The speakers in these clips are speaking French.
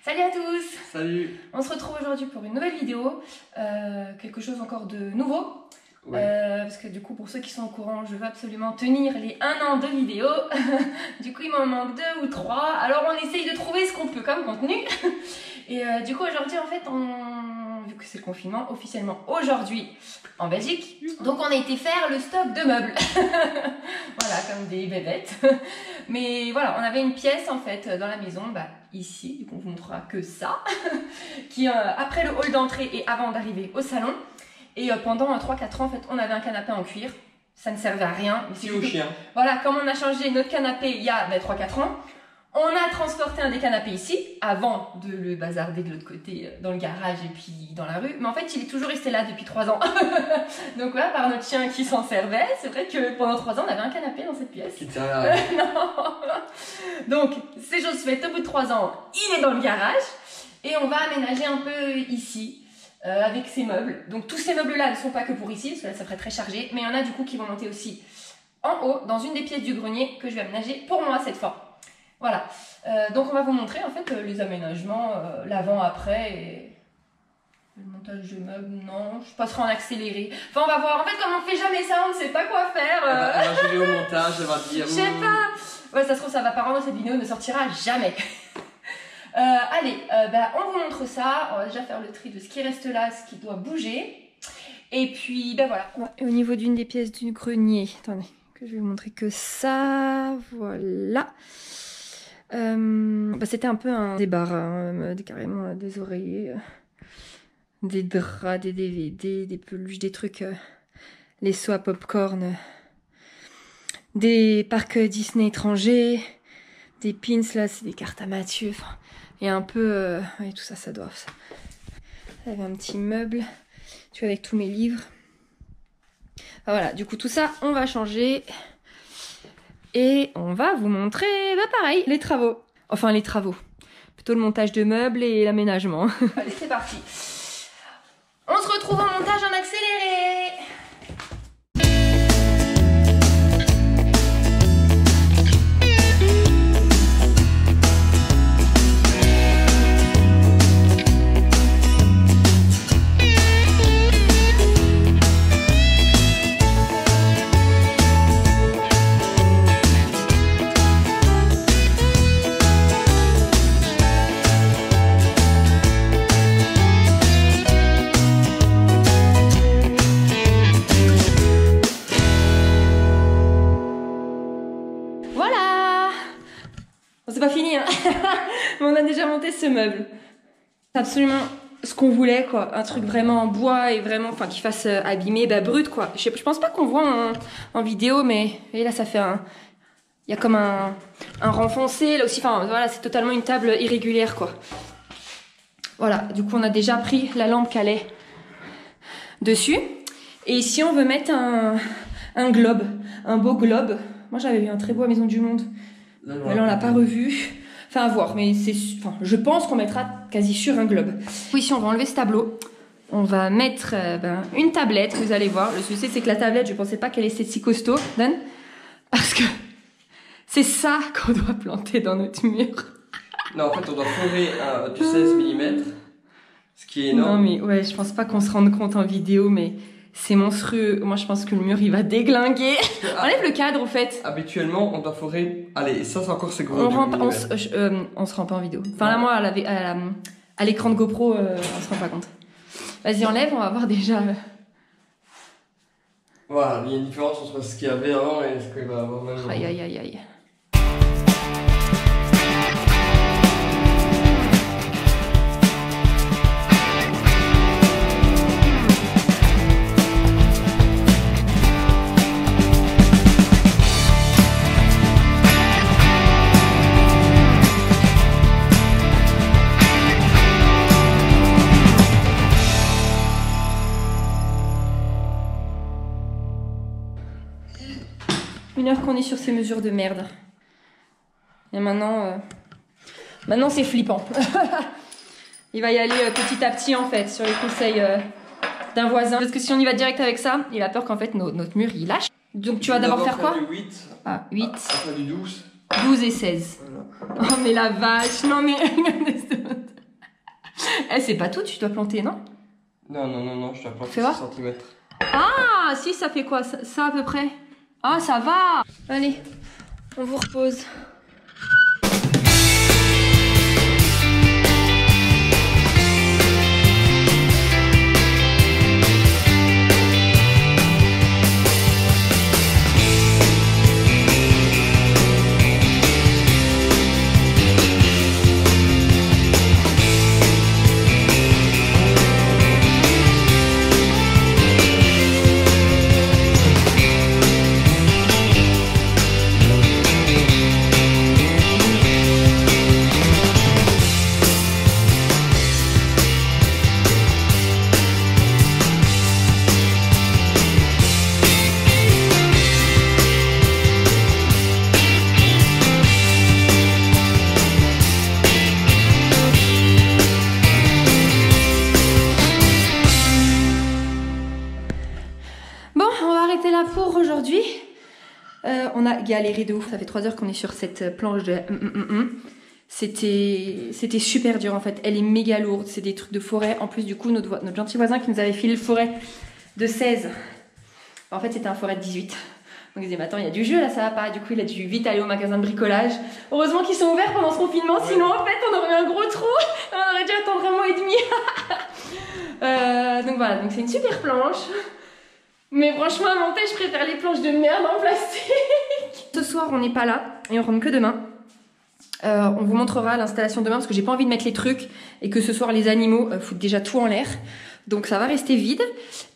Salut à tous! Salut! On se retrouve aujourd'hui pour une nouvelle vidéo, quelque chose encore de nouveau. Ouais. Parce que du coup, pour ceux qui sont au courant, je veux absolument tenir les 1 an de vidéo. Du coup, il m'en manque 2 ou 3. Alors, on essaye de trouver ce qu'on peut comme contenu. Et du coup, aujourd'hui, en fait, vu que c'est le confinement, officiellement aujourd'hui en Belgique. Donc, on a été faire le stock de meubles. Voilà, comme des bébêtes. Mais voilà, on avait une pièce en fait dans la maison, ici, du coup, on vous montrera que ça, qui après le hall d'entrée et avant d'arriver au salon. Et pendant 3-4 ans, en fait, on avait un canapé en cuir. Ça ne servait à rien. C'est au chien. Voilà, comme on a changé notre canapé il y a 3-4 ans, on a transporté un des canapés ici, avant de le bazarder de l'autre côté, dans le garage et puis dans la rue. Mais en fait, il est toujours resté là depuis 3 ans. Donc voilà, par notre chien qui s'en servait, c'est vrai que pendant 3 ans, on avait un canapé dans cette pièce. Qui te servait à rien. Non. Donc, ces choses faites, au bout de 3 ans, il est dans le garage. Et on va aménager un peu ici. Avec ces meubles. Donc tous ces meubles là ne sont pas que pour ici, parce que là ça ferait très chargé, mais il y en a du coup qui vont monter aussi en haut, dans une des pièces du grenier que je vais aménager pour moi cette fois. Voilà, donc on va vous montrer en fait les aménagements, l'avant-après et le montage de meubles, non, je passerai en accéléré. Enfin on va voir, en fait comme on fait jamais ça, on ne sait pas quoi faire. Elle va gérer au montage, elle va dire... Je sais pas. Ouais, ça se trouve ça va pas rendre, cette vidéo ne sortira jamais. Allez, on vous montre ça. On va déjà faire le tri de ce qui reste là, ce qui doit bouger. Et puis, voilà. Et au niveau d'une des pièces du grenier, attendez, que je vais vous montrer que ça. Voilà. C'était un peu un débarras, carrément des oreillers, des draps, des DVD, des peluches, des trucs, les seaux à popcorn, des parcs Disney étrangers, des pins là, c'est des cartes à Mathieu. Et un peu... ouais, tout ça, ça doit... Ça avait un petit meuble, tu vois, avec tous mes livres. Enfin, voilà, du coup, tout ça, on va changer. Et on va vous montrer, pareil, les travaux. Enfin, les travaux. Plutôt le montage de meubles et l'aménagement. Allez, c'est parti. On se retrouve en montage en accéléré. C'est pas fini, hein. Mais on a déjà monté ce meuble. C'est absolument ce qu'on voulait, quoi. Un truc vraiment en bois et vraiment, enfin, qui fasse abîmer, brut, quoi. Je pense pas qu'on voit en vidéo, mais et là, ça fait un... Il y a comme un renfoncé, là aussi. Enfin, voilà, c'est totalement une table irrégulière, quoi. Voilà, du coup, on a déjà pris la lampe calais dessus. Et ici, on veut mettre un globe, un beau globe. Moi, j'avais vu un très beau à Maison du Monde. Mais là, on l'a pas revu. Enfin, à voir. Mais je pense qu'on mettra quasi sûr un globe. Ici, on va enlever ce tableau. On va mettre une tablette, vous allez voir. Le souci, c'est que la tablette, je pensais pas qu'elle était si costaud, Dan. Parce que c'est ça qu'on doit planter dans notre mur. Non, en fait, on doit forer du 16 mm. Ce qui est énorme. Non, mais ouais, je pense pas qu'on se rende compte en vidéo, mais... C'est monstrueux. Moi, je pense que le mur, il va déglinguer. Enlève le cadre, au fait. Habituellement, on doit forer... Allez, ça, c'est encore c'est gros. On se rend pas en vidéo. Enfin, là, moi, à l'écran de GoPro, on se rend pas compte. Vas-y, enlève, on va voir déjà. Voilà, il y a une différence entre ce qu'il y avait avant et ce qu'il va avoir maintenant. Aïe, aïe, aïe, aïe. Une heure qu'on est sur ces mesures de merde. Et maintenant c'est flippant. Il va y aller petit à petit en fait, sur les conseils d'un voisin. Parce que si on y va direct avec ça, il a peur qu'en fait notre mur il lâche. Donc tu vas d'abord faire quoi? Du 8. Ah, 8. Après du 12. 12 et 16. Voilà. Oh mais la vache, non mais regardez ce... Eh, c'est pas tout, tu dois planter, non? Non, je dois planter Fais 6 voir. cm. Ah, si, ça fait quoi? Ça à peu près. Ah, ça va. Allez, on vous repose. Pour aujourd'hui, on a galéré de ouf. Ça fait 3 heures qu'on est sur cette planche de C'était super dur en fait. Elle est méga lourde. C'est des trucs de forêt. En plus, du coup, notre gentil voisin qui nous avait filé le forêt de 16. En fait, c'était un forêt de 18. Donc, il disait, mais attends, il y a du jeu là, ça va pas. Du coup, il a dû vite aller au magasin de bricolage. Heureusement qu'ils sont ouverts pendant ce confinement. Sinon, en fait, on aurait eu un gros trou. On aurait dû attendre 1 mois et demi. Donc voilà, donc c'est une super planche. Mais franchement, à monter, je préfère les planches de merde en plastique. Ce soir, on n'est pas là et on rentre que demain. On vous montrera l'installation demain parce que j'ai pas envie de mettre les trucs et que ce soir, les animaux foutent déjà tout en l'air. Donc ça va rester vide.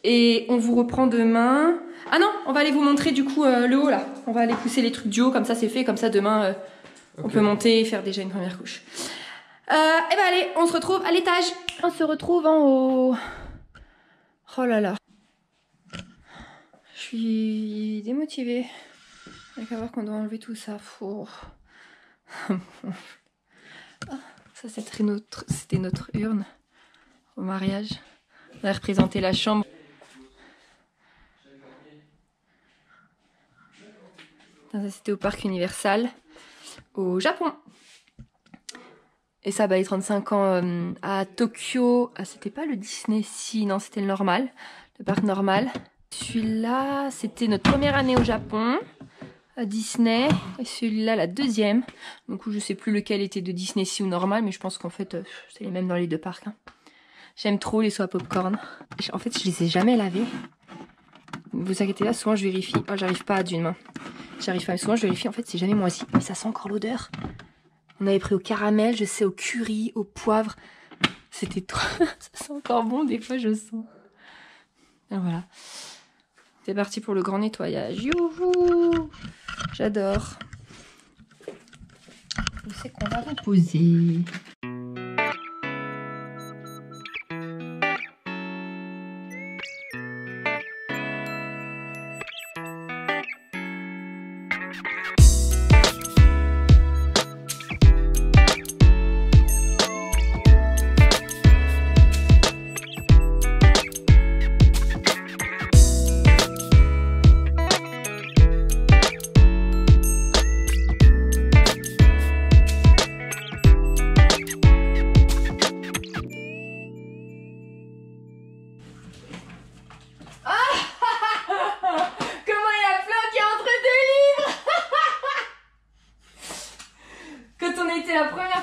Et on vous reprend demain. Ah non, on va aller vous montrer du coup le haut là. On va aller pousser les trucs du haut, comme ça c'est fait. Comme ça demain, on peut monter et faire déjà une première couche. Et ben allez, on se retrouve à l'étage. On se retrouve en haut. Oh là là. Je suis démotivée. Il va voir qu'on doit enlever tout ça. Ça c'était notre urne au mariage. On a représenté la chambre. Ça c'était au parc Universal au Japon. Et ça, les 35 ans à Tokyo. Ah, c'était pas le Disney, si, non, c'était le normal, le parc normal. Celui-là, c'était notre première année au Japon, à Disney. Et celui-là, la deuxième. Donc, je sais plus lequel était de Disney, si ou normal, mais je pense qu'en fait, c'est les mêmes dans les deux parcs. Hein. J'aime trop les soies popcorn. En fait, je les ai jamais lavés. Vous inquiétez pas, souvent je vérifie. Oh, j'arrive pas d'une main. J'arrive pas, mais souvent je vérifie. En fait, c'est jamais moisi. Mais ça sent encore l'odeur. On avait pris au caramel, je sais, au curry, au poivre. C'était trop... Ça sent encore bon, des fois, je sens. Et voilà. C'est parti pour le grand nettoyage. Youhou! J'adore. Où c'est qu'on va vous poser?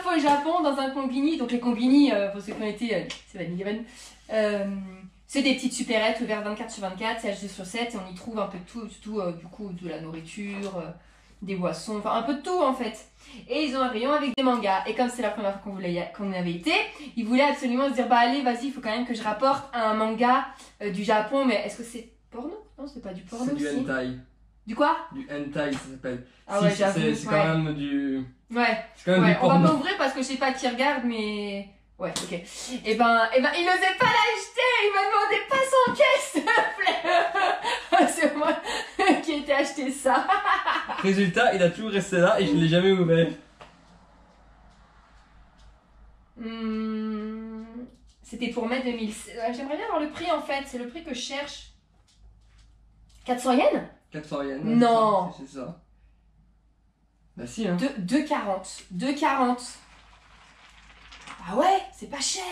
Au Japon dans un combini, donc les combini pour ceux qui ont été, c'est Vanille Even, c'est des petites supérettes ouvertes 24/24, c'est HD/7 et on y trouve un peu de tout, du coup de la nourriture, des boissons, enfin un peu de tout en fait. Et ils ont un rayon avec des mangas et comme c'est la première fois qu'on avait été, ils voulaient absolument se dire bah allez vas-y il faut quand même que je rapporte un manga du Japon, mais est-ce que c'est porno? Non c'est pas du porno aussi. C'est du hentai. Du quoi? Du hentai ça s'appelle. Ah ouais, c'est quand même du... Ouais, c'est quand même du on va porno. pas ouvrir parce que je sais pas qui regarde, mais... Ouais, ok. Et ben, il n'osait pas l'acheter, il m'a demandé pas son caisse, s'il te plaît. C'est moi qui ai été acheter ça. Résultat, il a toujours resté là et je ne l'ai jamais ouvert. C'était pour mai 2000. J'aimerais bien avoir le prix en fait, c'est le prix que je cherche. 400 yens? 400 yens. Non. C'est ça. Bah si hein. 2,40. 2,40. Ah ouais, c'est pas cher.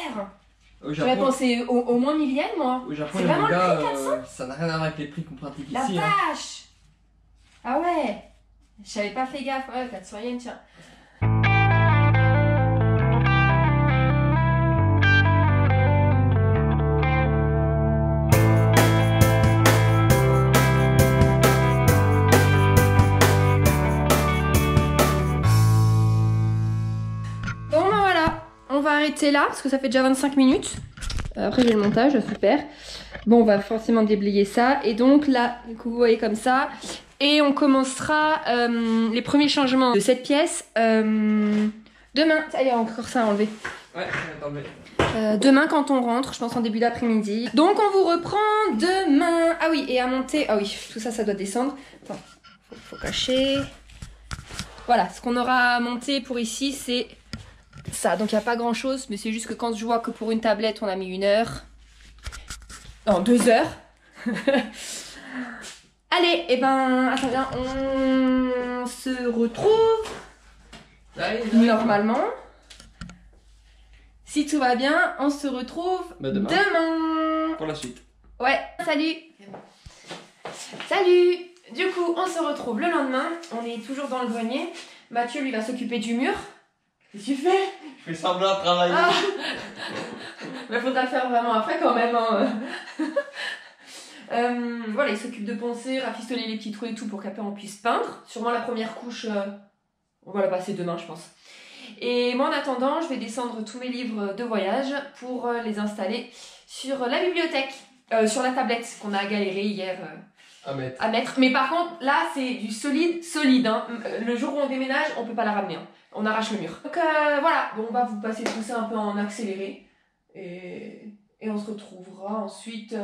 J'aurais pensé au moins 1000 yens, moi. Au Japon, C'est les vraiment le mangas, prix, 400 ça n'a rien à voir avec les prix qu'on pratique La ici. Hein. vache. Ah ouais. J'avais pas fait gaffe. Ouais, 400 yens, tiens. Bon ben voilà, on va arrêter là parce que ça fait déjà 25 minutes. Après j'ai le montage, super. Bon, on va forcément déblayer ça. Et donc là, du coup, vous voyez comme ça. Et on commencera les premiers changements de cette pièce demain. Ça y est, encore ça à enlever. Ouais, attendez. Demain quand on rentre, je pense en début d'après-midi. Donc on vous reprend demain. Ah oui, et à monter. Ah oui, tout ça, ça doit descendre. Attends, faut cacher. Voilà, ce qu'on aura monté pour ici, c'est ça. Donc il n'y a pas grand-chose, mais c'est juste que quand je vois que pour une tablette, on a mis 1 heure. Non, 2 heures. Allez, et ben, attends bien, on se retrouve normalement. Si tout va bien, on se retrouve demain. Pour la suite. Ouais, salut. Salut. Du coup, on se retrouve le lendemain. On est toujours dans le grenier. Mathieu, lui, va s'occuper du mur. Qu'est-ce que tu fais? Je fais semblant de travailler. Ah. Mais faudra le faire vraiment après quand même. Hein. Voilà, il s'occupe de poncer, rafistoler les petits trous et tout pour qu'après on puisse peindre. Sûrement la première couche, on va la passer demain, je pense. Et moi, en attendant, je vais descendre tous mes livres de voyage pour les installer sur la bibliothèque, sur la tablette qu'on a galéré hier à mettre. Mais par contre, là, c'est du solide. Hein. Le jour où on déménage, on peut pas la ramener. Hein. On arrache le mur. Donc voilà, bon, on va vous passer tout ça un peu en accéléré. Et on se retrouvera ensuite...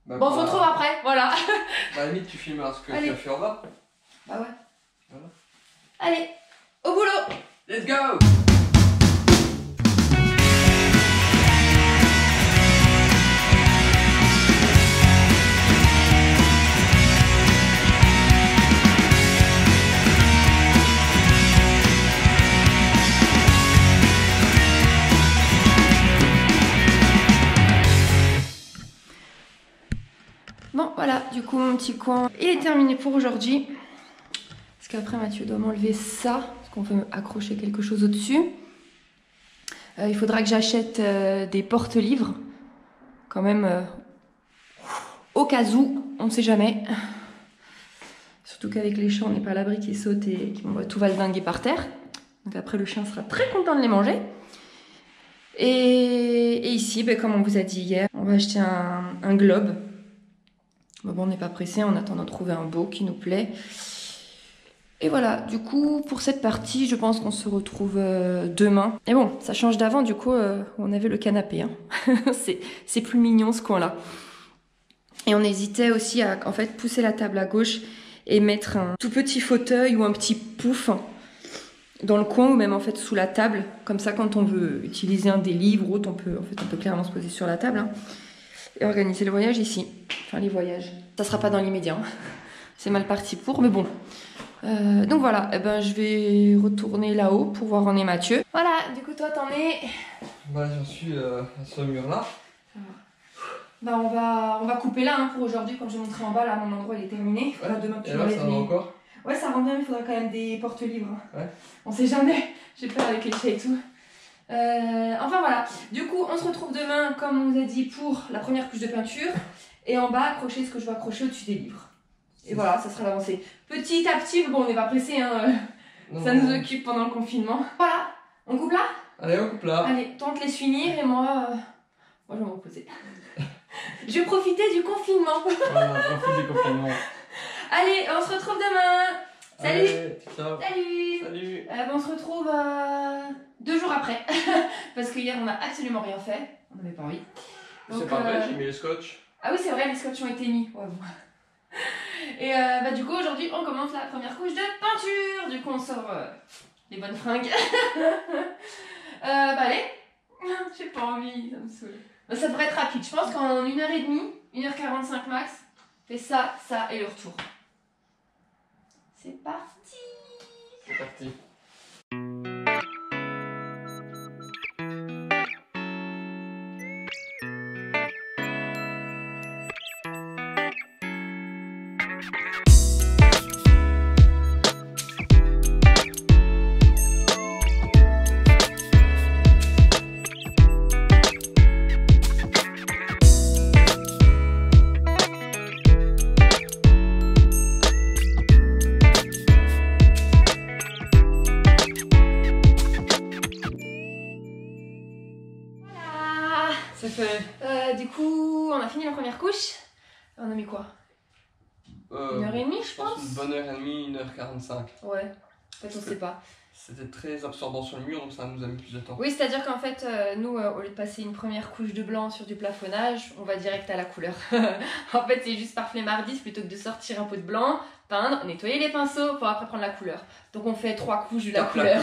Bon, on se retrouve après, voilà. Bah, à la limite, tu filmeras ce que tu as fait en bas. Bah ouais. Voilà. Allez, au boulot. Let's go! Bon, voilà, du coup, mon petit coin, il est terminé pour aujourd'hui. Parce qu'après, Mathieu doit m'enlever ça, parce qu'on veut accrocher quelque chose au-dessus. Il faudra que j'achète des porte-livres, quand même, au cas où, on ne sait jamais. Surtout qu'avec les chats, on n'est pas à l'abri qu'ils sautent et tout va le dinguer par terre. Donc après, le chien sera très content de les manger. Et ici, ben, comme on vous a dit hier, on va acheter un globe. Bon, on n'est pas pressé, on attend de trouver un beau qui nous plaît. Et voilà, du coup, pour cette partie, je pense qu'on se retrouve demain. Et bon, ça change d'avant, du coup, on avait le canapé. Hein. C'est plus mignon ce coin-là. Et on hésitait aussi à en fait pousser la table à gauche et mettre un tout petit fauteuil ou un petit pouf dans le coin ou même en fait sous la table. Comme ça, quand on veut utiliser un des livres ou autre, on peut clairement se poser sur la table. Hein. Et organiser le voyage ici. Enfin, les voyages. Ça sera pas dans l'immédiat. Hein. C'est mal parti pour, mais bon. Donc voilà, eh ben, je vais retourner là-haut pour voir où en est Mathieu. Voilà, du coup, toi, t'en es... Bah, j'en suis à ce mur-là. Bah, on va couper là hein, pour aujourd'hui. Comme j'ai montré en bas, là, mon endroit, il est terminé. Ouais. Demain, tu et là, ça va encore? Ouais, ça rend bien, il faudra quand même des porte-livres. Ouais. On sait jamais. J'ai peur avec les chats et tout. Enfin voilà, du coup on se retrouve demain comme on vous a dit pour la première couche de peinture et en bas accrocher ce que je vais accrocher au-dessus des livres. Et voilà, ça sera l'avancée. Petit à petit, bon on n'est pas pressé hein, ça nous occupe pendant le confinement. Voilà, on coupe là? Allez on coupe là. Allez, toi on te laisse finir et moi je vais me reposer. Je vais profiter du confinement. Voilà, profite du confinement. Allez, on se retrouve demain. Salut. Allez, ciao. Salut. Salut. On se retrouve 2 jours après. Parce que hier on n'a absolument rien fait. On n'avait pas envie. C'est pas vrai, j'ai mis le scotch. Ah oui c'est vrai, les scotch ont été mis. Ouais, bon. Et bah du coup aujourd'hui on commence la première couche de peinture. Du coup on sort les bonnes fringues. Bah allez. J'ai pas envie, ça me saoule. Bah, ça devrait être rapide. Je pense qu'en 1h30, 1h45 max, fait ça, ça et le retour. C'est parti. C'est parti. C'est fait. Du coup, on a fini la première couche. On a mis quoi? 1h30, je pense. Une bonne heure et demie, 1h45. Ouais, en fait, on sait pas. C'était très absorbant sur le mur, donc ça nous a mis plus de temps. Oui, c'est-à-dire qu'en fait, nous, au lieu de passer une première couche de blanc sur du plafonnage, on va direct à la couleur. En fait, c'est juste par flemmardise, plutôt que de sortir un peu de blanc, peindre, nettoyer les pinceaux pour après prendre la couleur. Donc on fait 3 couches de la couleur.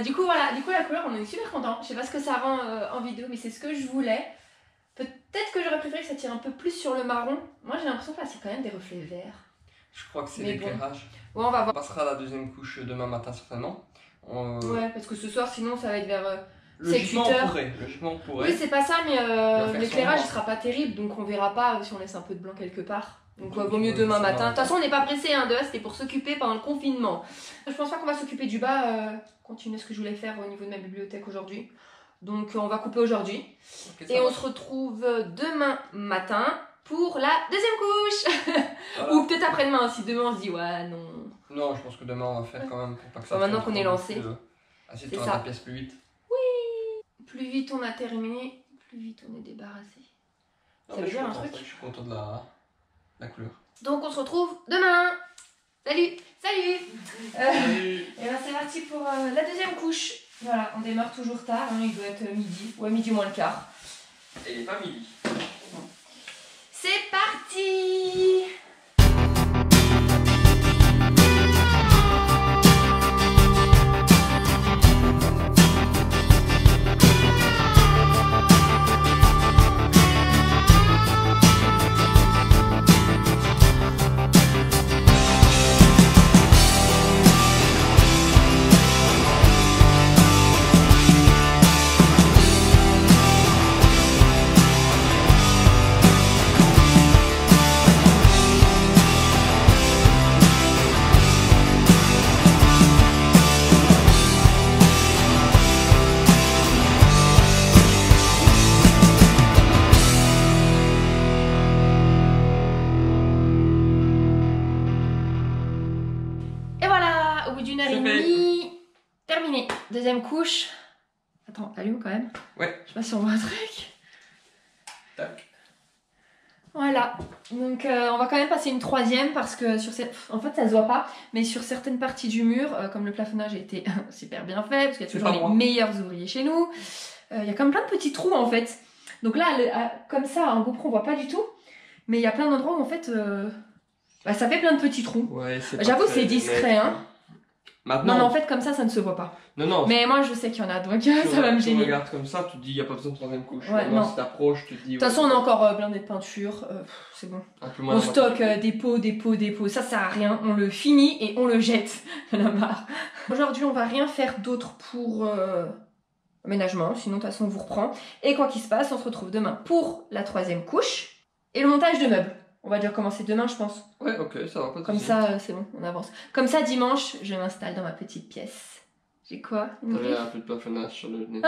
Du coup, voilà, la couleur, on est super content. Je sais pas ce que ça rend en vidéo, mais c'est ce que je voulais. Peut-être que j'aurais préféré que ça tire un peu plus sur le marron. Moi, j'ai l'impression que là, c'est quand même des reflets verts. Je crois que c'est Mais l'éclairage. Bon. Ouais, on va voir. On passera à la deuxième couche demain matin certainement. Ouais, parce que ce soir, sinon, ça va être vers 7-8 heures. Logiquement, on pourrait. Oui, c'est pas ça, mais l'éclairage, il sombre. sera pas terrible, donc on verra pas si on laisse un peu de blanc quelque part. Donc Donc, vaut mieux demain matin. De toute va. façon, on n'est pas pressé, hein, c'était pour s'occuper pendant le confinement. Je pense pas qu'on va s'occuper du bas, continuer ce que je voulais faire au niveau de ma bibliothèque aujourd'hui. Donc on va couper aujourd'hui. Ok, Et on se retrouve demain matin pour la deuxième couche. Voilà. Ou peut-être après-demain, si demain on se dit ouais, non. Non, je pense que demain on va faire quand même pour pas que ça. Maintenant qu'on est lancé. Essayer de C'est tourner ça. la pièce plus vite. Plus vite on a terminé, plus vite on est débarrassé. Non, Ça mais veut je suis dire un content, truc. Je suis content de la couleur. Donc on se retrouve demain. Salut. Salut. Et ben c'est parti pour la deuxième couche. Voilà, on démarre toujours tard, hein, il doit être midi, ouais midi moins le quart. Et il est pas midi. C'est parti. Et voilà, au bout d'une heure et C'est fait. demie, terminé. Deuxième couche. Attends, allume quand même. Ouais. Je sais pas si on voit un truc. Tac. Voilà, donc on va quand même passer une troisième parce que sur cette... En fait ça se voit pas, mais sur certaines parties du mur, comme le plafonnage a été super bien fait, parce qu'il y a C'est toujours pas les moi. meilleurs ouvriers chez nous, il y a comme plein de petits trous en fait. Donc là, comme ça, en GoPro on voit pas du tout, mais il y a plein d'endroits où en fait, ça fait plein de petits trous. Ouais, c'est. J'avoue pas très c'est discret, net. hein. Maintenant. Non mais en fait comme ça ne se voit pas. Non. Mais moi je sais qu'il y en a, donc Tu ça va me Tu gêner. regardes comme ça, tu te dis, il n'y a pas besoin de troisième couche. Ouais, Maintenant, non. si t'approches, tu te dis. De toute façon on a encore blindé de peinture, c'est bon. un peu moins On de stocke des pots, ça sert à rien, on le finit et on le jette. J'en ai marre. Aujourd'hui, on va rien faire d'autre pour aménagement, sinon de toute façon on vous reprend. Et quoi qu'il se passe, on se retrouve demain pour la troisième couche et le montage de meubles. On va déjà commencer demain, je pense. Ouais, ok, ça va pas de Comme soucis. ça, c'est bon, on avance. Comme ça, dimanche, je m'installe dans ma petite pièce. J'ai quoi? Une T'avais griffe un peu de plafonnage sur le nez.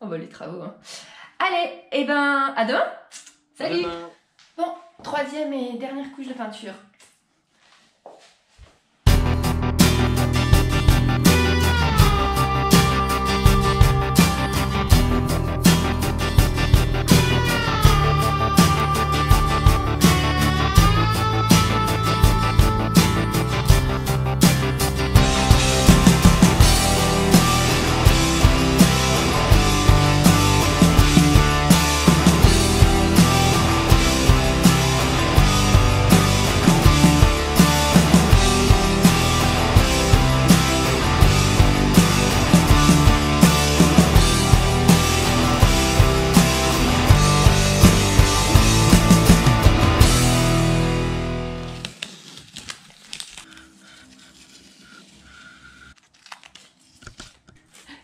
On va les travaux. Hein. Allez, et ben, à demain. Salut. Demain. Bon, troisième et dernière couche de peinture.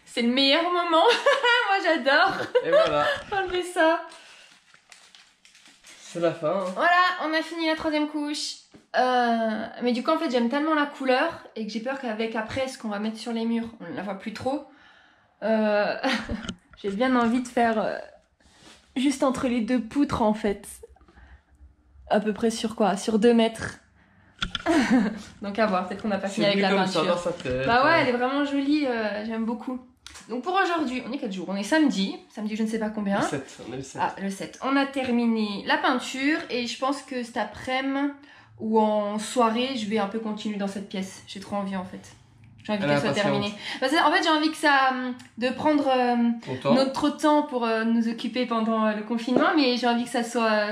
C'est le meilleur moment. Moi j'adore Et voilà, enlever ça. c'est la fin. Hein. Voilà, on a fini la troisième couche. Mais du coup en fait j'aime tellement la couleur et que j'ai peur qu'avec après ce qu'on va mettre sur les murs, on ne la voit plus trop. J'ai bien envie de faire juste entre les deux poutres en fait. À peu près sur quoi? Sur 2 mètres. Donc à voir, peut-être qu'on n'a pas fini avec la comme ça peinture. dans sa tête. Bah ouais, elle est vraiment jolie, j'aime beaucoup. Donc pour aujourd'hui, on est quel jour? On est samedi je ne sais pas combien. Le 7, on est le 7. Ah, le 7. On a terminé la peinture et je pense que cet après-midi ou en soirée, je vais un peu continuer dans cette pièce. J'ai trop envie en fait. J'ai envie qu'elle soit terminée. Parce que, en fait, j'ai envie que ça, de prendre notre temps pour nous occuper pendant le confinement, mais j'ai envie que ça soit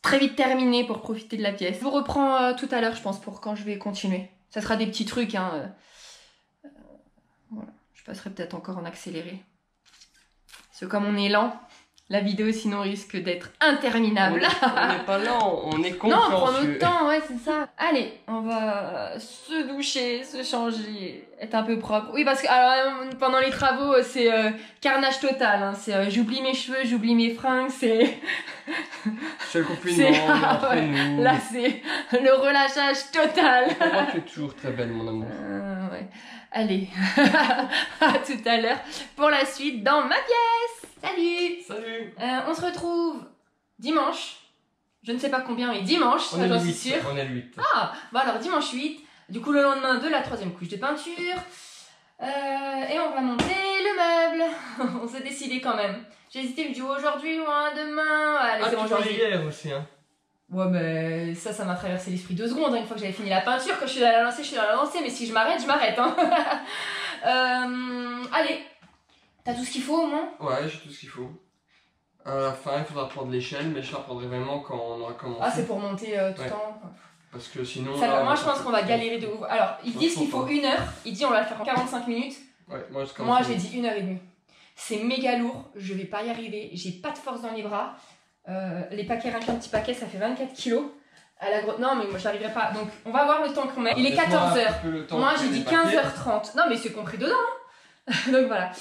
très vite terminé pour profiter de la pièce. Je vous reprends tout à l'heure, je pense, pour quand je vais continuer. Ça sera des petits trucs, hein. Voilà. Je passerai peut-être encore en accéléré. Parce que comme on est lent, la vidéo sinon risque d'être interminable. On n'est pas lent, on est consciencieux. Non, on prend notre temps, ouais, c'est ça. Allez, on va se doucher, se changer, être un peu propre. Oui, parce que alors, pendant les travaux, c'est carnage total. Hein. C'est j'oublie mes cheveux, j'oublie mes fringues, c'est... C'est le confinement, entre nous. Là, c'est le relâchage total. Moi, tu es toujours très belle, mon amour. Ouais. Allez, à tout à l'heure pour la suite dans ma pièce. Salut. Salut. On se retrouve dimanche. Je ne sais pas combien, mais dimanche, ça j'en suis sûre. On est le 8. Ah, bon alors dimanche 8. Du coup, le lendemain de la 3e couche de peinture. Et on va monter le meuble. On s'est décidé quand même. J'ai hésité, je me dis aujourd'hui ou demain. Allez, c'est bon, aujourd'hui. Hier aussi, hein. Ouais, mais ça m'a traversé l'esprit 2 secondes. Hein, une fois que j'avais fini la peinture, quand je suis dans la lancer, je suis dans la lancer. Mais si je m'arrête, je m'arrête. Hein. Allez, t'as tout ce qu'il faut au moins? Ouais, j'ai tout ce qu'il faut. À la fin, il faudra prendre l'échelle, mais je la prendrai vraiment quand on aura commencé. Ah, c'est pour monter tout le temps. Parce que sinon. Ça, là, moi, je pense qu'on va galérer de ouf. Alors, ils disent qu'il faut 1 heure. Ils disent on va le faire en 45 minutes. Ouais, moi j'ai dit 1h30. C'est méga lourd. Je vais pas y arriver. J'ai pas de force dans les bras. Les paquets, rien qu'un petit paquet, ça fait 24 kilos. À la non, mais moi je n'arriverai pas. Donc, on va voir le temps qu'on met. Il est 14h. Moi, j'ai dit 15h30. Non, mais c'est compris dedans. Hein. Donc, voilà.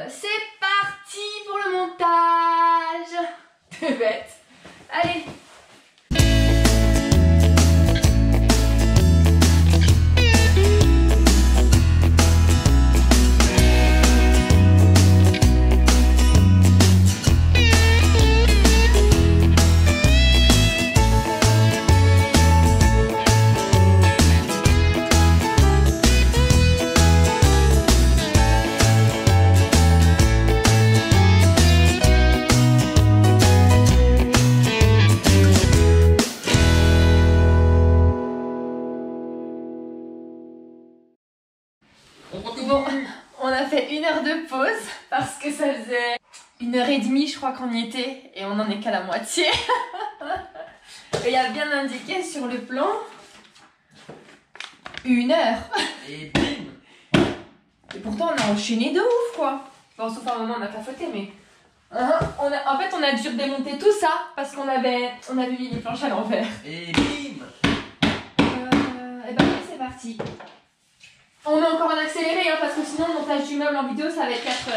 C'est parti pour le montage. T'es bête. Allez. Bon, on a fait 1 heure de pause parce que ça faisait 1h30 je crois qu'on y était et on en est qu'à la moitié. Et il y a bien indiqué sur le plan 1 heure. Et bim. Et pourtant on a enchaîné de ouf quoi. Bon, sauf à un moment on a capoté mais... en fait on a dû démonter tout ça parce qu'on avait mis les planches à l'envers. Et bim. Et ben c'est parti. On met encore en accéléré hein, parce que sinon le montage du meuble en vidéo ça va être 4 heures.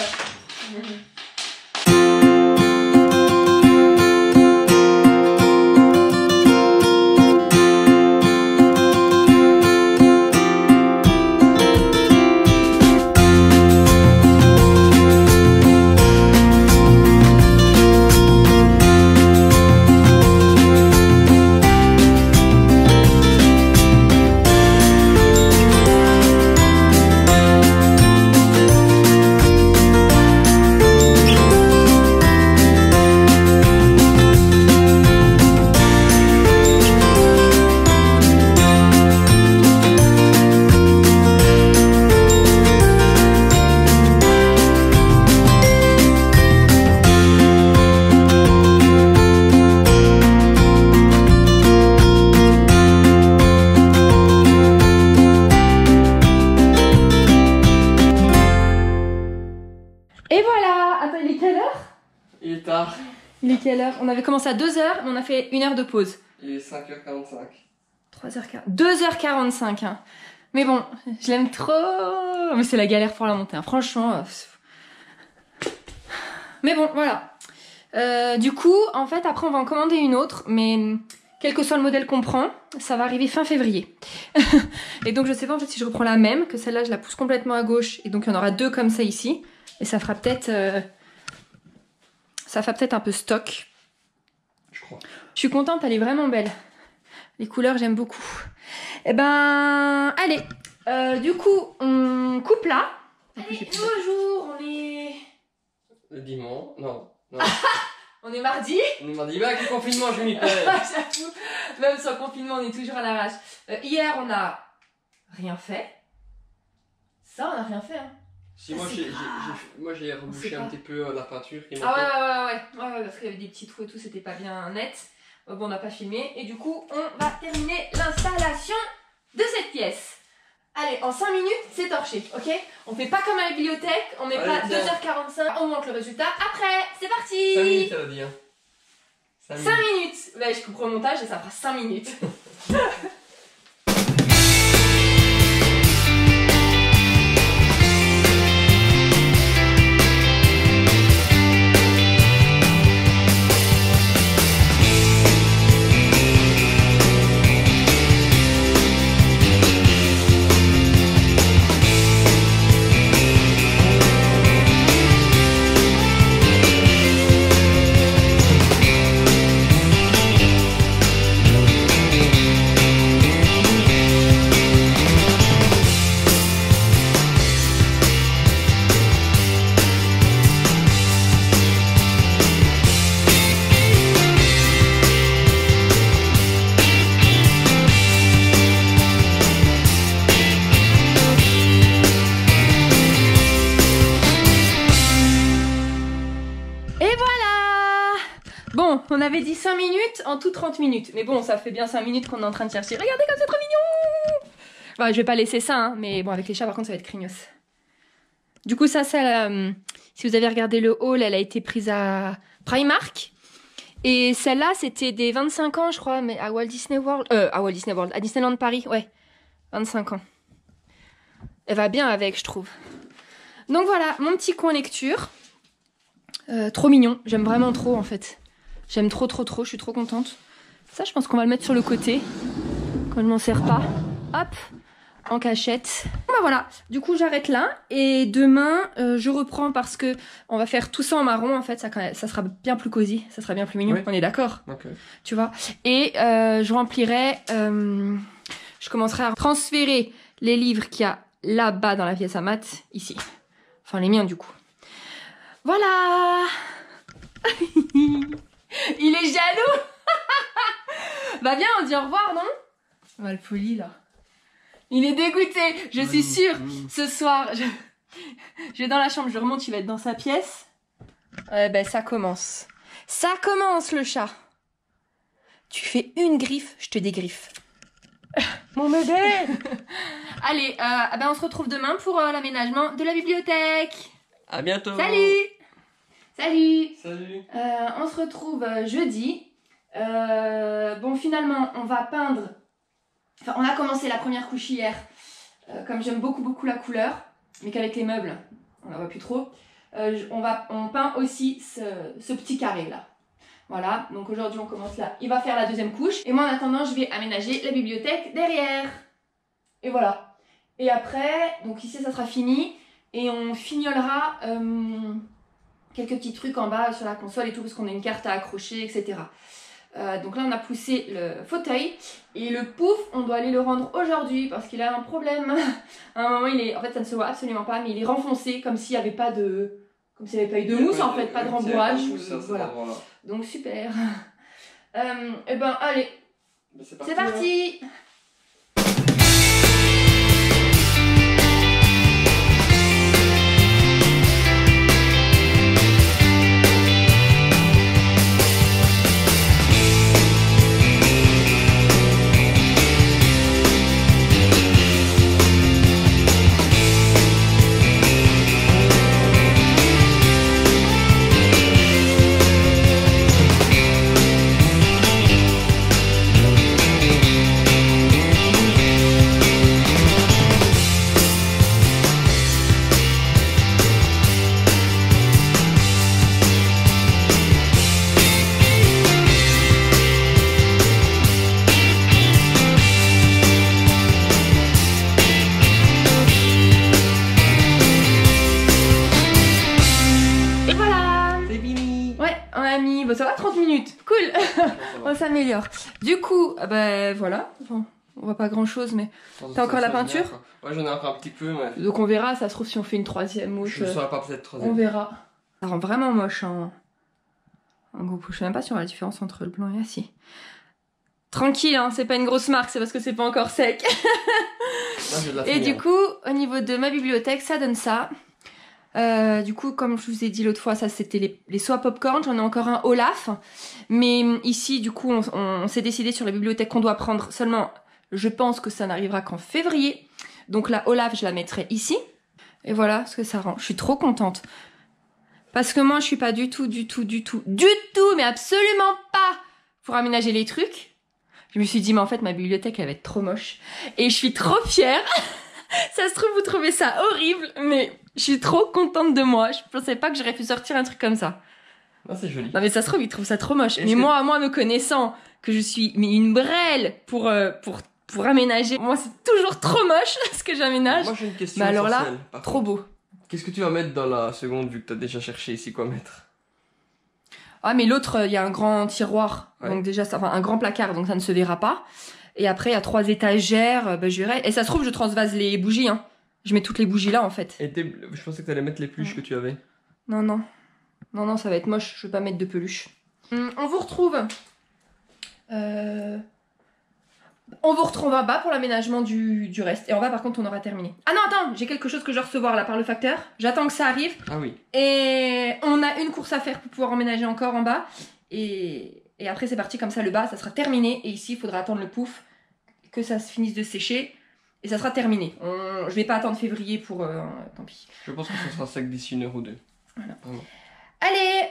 Il est quelle heure? On avait commencé à 2h, mais on a fait 1 heure de pause. Il est 5h45. 3h40. 2h45. Hein. Mais bon, je l'aime trop. Mais c'est la galère pour la monter. Hein. Franchement. Mais bon, voilà. Du coup, en fait, après, on va en commander une autre. Mais quel que soit le modèle qu'on prend, ça va arriver fin février. Et donc, je sais pas en fait si je reprends la même, que celle-là, je la pousse complètement à gauche. Et donc, il y en aura 2 comme ça ici. Et ça fera peut-être... ça fait peut-être un peu stock. Je crois. Je suis contente, elle est vraiment belle. Les couleurs, j'aime beaucoup. Eh ben, allez. Du coup, on coupe là. Allez, nouveau jour, on est... Le dimanche, non. On est mardi. On est mardi, bah avec le confinement, je m'y perds. J'avoue, même sans confinement, on est toujours à l'arrache. Hier, on a rien fait. Ça, on a rien fait, hein. Si, moi j'ai rebouché un petit peu la peinture qui ouais, parce qu'il y avait des petits trous et tout, c'était pas bien net. Bon, on n'a pas filmé. Et du coup, on va terminer l'installation de cette pièce. Allez, en 5 minutes, c'est torché, ok? On fait pas comme à la bibliothèque, on met pas 2h45, on montre le résultat. Après, c'est parti! 5 minutes, elle a dit. Hein. 5 minutes! Ouais, je couperai au montage et ça fera 5 minutes. Bon, on avait dit 5 minutes en tout 30 minutes. Mais bon, ça fait bien 5 minutes qu'on est en train de chercher. Regardez comme c'est trop mignon! Bon, je vais pas laisser ça, hein, mais bon, avec les chats, par contre, ça va être craignos. Du coup, ça, si vous avez regardé le haul, elle a été prise à Primark. Et celle-là, c'était des 25 ans, je crois, mais à Walt Disney World. À Disneyland Paris, ouais. 25 ans. Elle va bien avec, je trouve. Donc voilà, mon petit coin lecture. Trop mignon. J'aime vraiment trop, en fait. J'aime trop. Je suis trop contente. Ça, je pense qu'on va le mettre sur le côté. Quand je m'en sers pas. Hop, en cachette. Bah voilà, du coup, j'arrête là. Et demain, je reprends parce que on va faire tout ça en marron. En fait, ça sera bien plus cosy. Ça sera bien plus mignon. Oui. On est d'accord? Okay. Tu vois. Et je remplirai... je commencerai à transférer les livres qu'il y a là-bas dans la pièce à maths, ici. Enfin, les miens, du coup. Voilà. Il est jaloux. Bah viens, on dit au revoir, non? On va le poli, là. Il est dégoûté, je suis sûre. Ce soir, je vais dans la chambre, je remonte, il va être dans sa pièce. Ben ça commence. Ça commence, le chat. Tu fais une griffe, je te dégriffe. Mon bébé. Allez, ben on se retrouve demain pour l'aménagement de la bibliothèque. À bientôt. Salut. Salut. Salut. On se retrouve jeudi. Bon, finalement, on va peindre. Enfin, on a commencé la première couche hier. Comme j'aime beaucoup la couleur, mais qu'avec les meubles, on la voit plus trop. On peint aussi ce petit carré là. Voilà, donc aujourd'hui on commence là. Il va faire la deuxième couche. Et moi en attendant, je vais aménager la bibliothèque derrière. Et voilà. Et après, donc ici ça sera fini. Et on fignolera quelques petits trucs en bas sur la console et tout, parce qu'on a une carte à accrocher, etc. Donc là on a poussé le fauteuil. Et le pouf, on doit aller le rendre aujourd'hui parce qu'il a un problème. À un moment, en fait ça ne se voit absolument pas, mais il est renfoncé comme s'il n'y avait pas de... Comme s'il n'y avait pas eu de mousse en fait, pas de rembourrage. Voilà. Donc super. Et ben allez, c'est parti. Ça va 30 minutes, cool. On s'améliore. Du coup, ben voilà, bon, On voit pas grand chose, mais... Enfin, T'as encore la bien, peinture? quoi. Ouais, j'en ai encore un petit peu, mais... Donc on verra, ça se trouve si on fait une troisième mouche. Je ne saurais pas peut-être troisième. On verra. Ça rend vraiment moche, hein. En gros, je sais même pas si on voit la différence entre le blanc et l'acier. Tranquille, hein, c'est pas une grosse marque, c'est parce que c'est pas encore sec. Et du coup, au niveau de ma bibliothèque, ça donne ça. Du coup, comme je vous ai dit l'autre fois, ça c'était les soies popcorn. J'en ai encore un Olaf. Mais ici, du coup, on s'est décidé sur la bibliothèque qu'on doit prendre seulement. Je pense que ça n'arrivera qu'en février. Donc la Olaf, je la mettrai ici. Et voilà ce que ça rend. Je suis trop contente. Parce que moi, je suis pas du tout, mais absolument pas pour aménager les trucs. Je me suis dit, mais en fait, ma bibliothèque, elle va être trop moche. Et je suis trop fière. Ça se trouve, vous trouvez ça horrible, mais je suis trop contente de moi. Je pensais pas que j'aurais pu sortir un truc comme ça. Non, c'est joli. Non, mais ça se trouve, ils trouvent ça trop moche. Mais moi, me connaissant que je suis une brêle pour aménager, moi, c'est toujours trop moche ce que j'aménage. Moi, j'ai une question. Mais alors là, par trop contre. beau. Qu'est-ce que tu vas mettre dans la seconde, vu que t'as déjà cherché ici quoi mettre? Ah, mais l'autre, il y a un grand tiroir. Ouais. Donc déjà, un grand placard, donc ça ne se verra pas. Et après, il y a 3 étagères, je verrai. Et ça se trouve, je transvase les bougies, hein. Je mets toutes les bougies là, en fait. Et je pensais que t'allais mettre les peluches que tu avais. Non, ça va être moche. Je veux pas mettre de peluche. On vous retrouve. On vous retrouve en bas pour l'aménagement du reste. Et en bas, par contre, on aura terminé. Ah non, attends, j'ai quelque chose que je dois recevoir là par le facteur. J'attends que ça arrive. Ah oui. Et on a une course à faire pour pouvoir emménager encore en bas. Et après, c'est parti comme ça. Le bas, ça sera terminé. Et ici, il faudra attendre le pouf, que ça se finisse de sécher. Et ça sera terminé. Je vais pas attendre février pour... tant pis. Je pense que ça sera sec d'ici 1 heure ou 2. Voilà. Vraiment. Allez,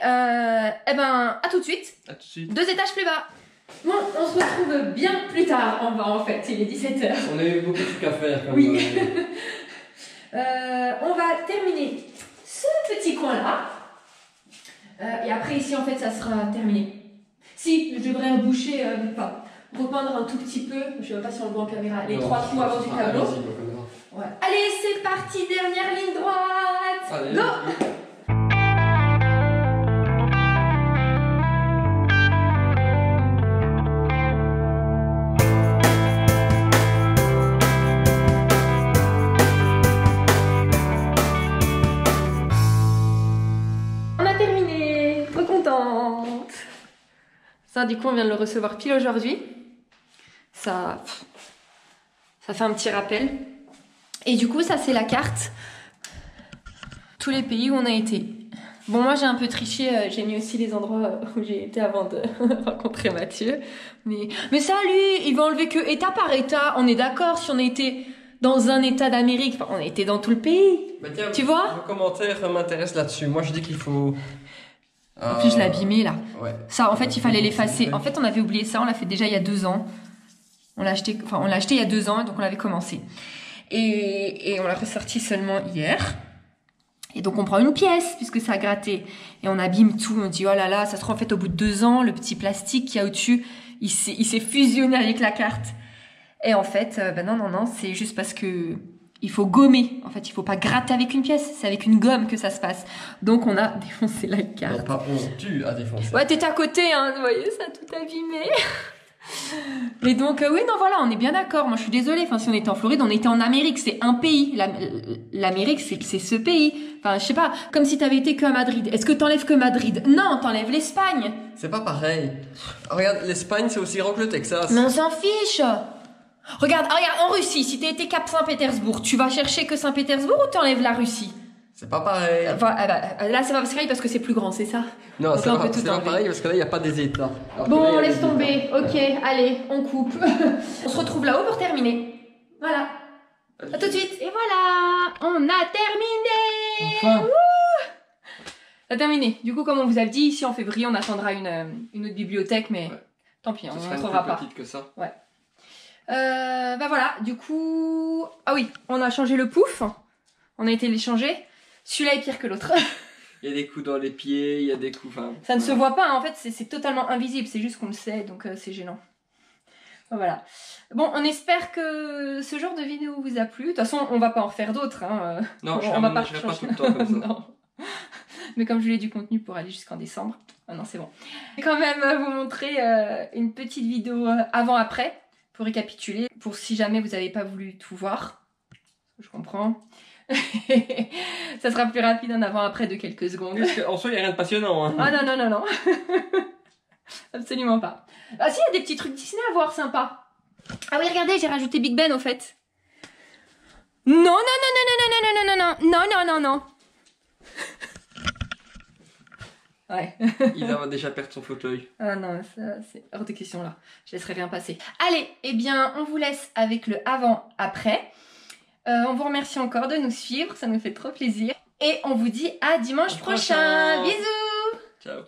eh ben, à tout de suite. À tout de suite. 2 étages plus bas. Bon, on se retrouve bien plus tard en bas en fait, il est 17h. On a eu beaucoup de trucs à faire. Comme Oui. On va terminer ce petit coin là. Et après ici en fait ça sera terminé. Si, je devrais reboucher, repeindre un tout petit peu, je sais même pas si on le voit en caméra, les 3 trous avant du tableau. Ouais. Allez, c'est parti, dernière ligne droite. Allez, go. Ça, du coup, on vient de le recevoir pile aujourd'hui. Ça fait un petit rappel. Et du coup, ça, c'est la carte. Tous les pays où on a été. Bon, moi, j'ai un peu triché. J'ai mis aussi les endroits où j'ai été avant de rencontrer Mathieu. Mais ça, lui, il va enlever que état par état. On est d'accord, si on a été dans un état d'Amérique, on a été dans tout le pays. Bah tiens, tu vois? Le commentaire m'intéresse là-dessus. Moi, je dis qu'il faut... En plus, je l'ai abîmé là. Ouais. Ça, en fait, il fallait l'effacer. En fait, on avait oublié ça. On l'a fait déjà il y a 2 ans. On l'a acheté il y a 2 ans, donc on l'avait commencé. Et on l'a ressorti seulement hier. Et donc, on prend une pièce puisque ça a gratté. Et on abîme tout. On dit, oh là là, ça se trouve en fait au bout de 2 ans, le petit plastique qu'il y a au-dessus, il s'est fusionné avec la carte. Et en fait, non, c'est juste parce que il faut gommer. En fait, il faut pas gratter avec une pièce. C'est avec une gomme que ça se passe. Donc, on a défoncé la carte. Non, pas on, tu as défoncé. Ouais, t'étais à côté, hein. Vous voyez, ça a tout abîmé. Et donc, oui, non, voilà, on est bien d'accord. Moi, je suis désolée. Enfin, si on était en Floride, on était en Amérique. C'est un pays. L'Amérique, c'est ce pays. Enfin, je sais pas. Comme si t'avais été que à Madrid. Est-ce que t'enlèves que Madrid? Non, t'enlèves l'Espagne. C'est pas pareil. Regarde, l'Espagne, c'est aussi grand que le Texas. Mais on s'en fiche. Regarde, en Russie, si t'as été Cap Saint-Pétersbourg, tu vas chercher que Saint-Pétersbourg ou t'enlèves la Russie? C'est pas pareil. Là, c'est pas pareil parce que c'est plus grand, c'est ça? Non, c'est pas enlever. pareil parce que là, il n'y a pas des états. Bon, laisse tomber. Ok, allez, on coupe. On se retrouve là-haut pour terminer. Voilà. À tout de suite. Et voilà, on a terminé. Enfin. On a terminé. Du coup, comme on vous a dit, ici en février, on attendra une autre bibliothèque, mais tant pis, on ne rentrera pas. Petite que ça. Ouais. Voilà, du coup... Ah oui, on a changé le pouf. On a été les changer. Celui-là est pire que l'autre. Il y a des coups dans les pieds, il y a des coups... Enfin, ça ne se voit pas, en fait, c'est totalement invisible. C'est juste qu'on le sait, donc c'est gênant. Voilà. Bon, on espère que ce genre de vidéo vous a plu. De toute façon, on va pas en refaire d'autres. Hein. Non, on va pas tout le temps comme ça. Non. Mais comme je voulais du contenu pour aller jusqu'en décembre. Ah non, c'est bon. Je vais quand même vous montrer une petite vidéo avant-après. peu récapituler pour si jamais vous n'avez pas voulu tout voir. Je comprends. Ça sera plus rapide en avant-après de quelques secondes. Parce qu'en soi, il n'y a rien de passionnant. Hein. Ah non, non, non, non. Absolument pas. Ah si, il y a des petits trucs Disney à voir, sympa. Ah oui, regardez, j'ai rajouté Big Ben au fait. Non, non, non, non, non, non, non, non, non, non, non, non, non. Ouais. Il va déjà perdre son fauteuil. Ah non, ça c'est hors de question là. Je laisserai rien passer. Allez, eh bien, on vous laisse avec le avant-après. On vous remercie encore de nous suivre, ça nous fait trop plaisir. Et on vous dit à dimanche prochain. Bisous. Ciao.